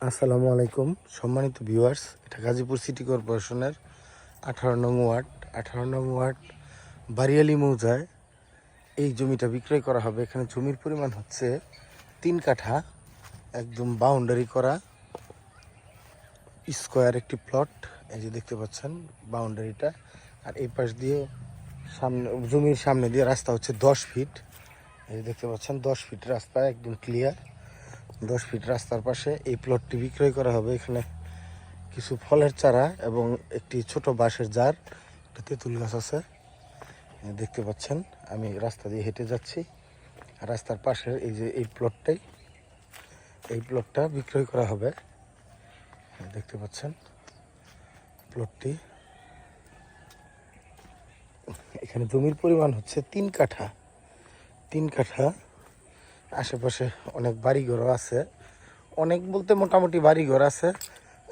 আসসালামু আলাইকুম সম্মানিত ভিউয়ার্স, এটা গাজীপুর সিটি কর্পোরেশনের 18 নং ওয়ার্ড 18 নং ওয়ার্ড বারিয়ালি মৌজায় এই জমিটা বিক্রয় করা হবে। এখানে জমির পরিমাণ হচ্ছে 3 কাঠা, একদম বাউন্ডারি করা স্কোয়ার একটি প্লট। এই যে দেখতে পাচ্ছেন বাউন্ডারিটা, আর এই পাশ দিয়ে সামনে জমির সামনে দিয়ে রাস্তা হচ্ছে 10 ফিট। এই যে দেখতে পাচ্ছেন 10 ফিট রাস্তা, একদম ক্লিয়ার। 10 ফিট রাস্তার পাশে এই প্লটটি বিক্রয় করা হবে। এখানে কিছু ফলের চারা এবং একটি ছোট বাঁশের জার, একটা তেঁতুল গাছ আছে দেখতে পাচ্ছেন। আমি রাস্তা দিয়ে হেঁটে যাচ্ছি, রাস্তার পাশে এই যে এই প্লটটা বিক্রয় করা হবে। দেখতে পাচ্ছেন প্লটটি, এখানে জমির পরিমাণ হচ্ছে 3 কাঠা। 3 কাঠা, আশেপাশে অনেক বাড়িঘর আছে, অনেক বলতে মোটামুটি বাড়িঘর আছে।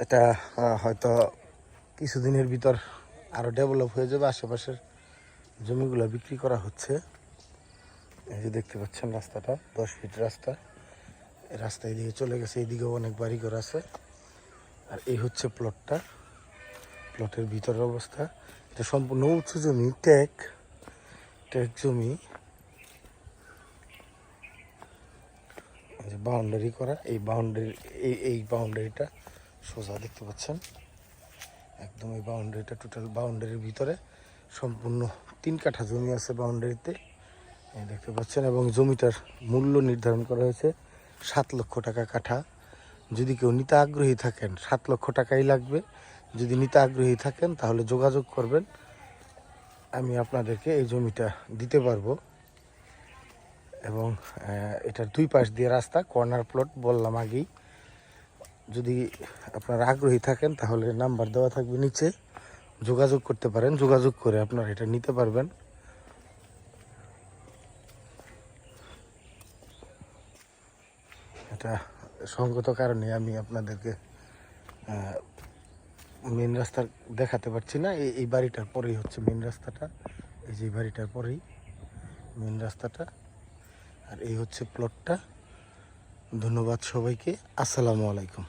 এটা হয়তো কিছুদিনের ভিতর আরও ডেভেলপ হয়ে যাবে। আশেপাশের জমিগুলো বিক্রি করা হচ্ছে। এই যে দেখতে পাচ্ছেন রাস্তাটা 10 ফিট রাস্তা, এই রাস্তা এদিকে চলে গেছে, এইদিকেও অনেক বাড়িঘর আছে। আর এই হচ্ছে প্লটটা, প্লটের ভিতরের অবস্থা। এটা সম্পূর্ণ উঁচু জমি, টেক জমি। বাউন্ডারি করা, এই বাউন্ডারিটা সোজা দেখতে পাচ্ছেন, একদম এই বাউন্ডারিটা টোটাল বাউন্ডারির ভিতরে সম্পূর্ণ 3 কাঠা জমি আছে বাউন্ডারিতে, দেখতে পাচ্ছেন। এবং জমিটার মূল্য নির্ধারণ করা হয়েছে 7 লক্ষ টাকা কাঠা। যদি কেউ নিতে আগ্রহী থাকেন, 7 লক্ষ টাকাই লাগবে। যদি নিতে আগ্রহী থাকেন তাহলে যোগাযোগ করবেন, আমি আপনাদেরকে এই জমিটা দিতে পারবো। এবং এটার 2 পাশ দিয়ে রাস্তা, কর্নার প্লট বললাম আগেই। যদি আপনারা আগ্রহী থাকেন তাহলে নাম্বার দেওয়া থাকবে নিচে, যোগাযোগ করতে পারেন। যোগাযোগ করে আপনারা এটা নিতে পারবেন। এটা সঙ্গত কারণে আমি আপনাদেরকে মেন রাস্তা দেখাতে পারছি না। এই বাড়িটার পরেই হচ্ছে মেন রাস্তাটা, এই যে বাড়িটার পরেই মেন রাস্তাটা। আর এই হচ্ছে প্লটটা। ধন্যবাদ সবাইকে, আসসালামু আলাইকুম।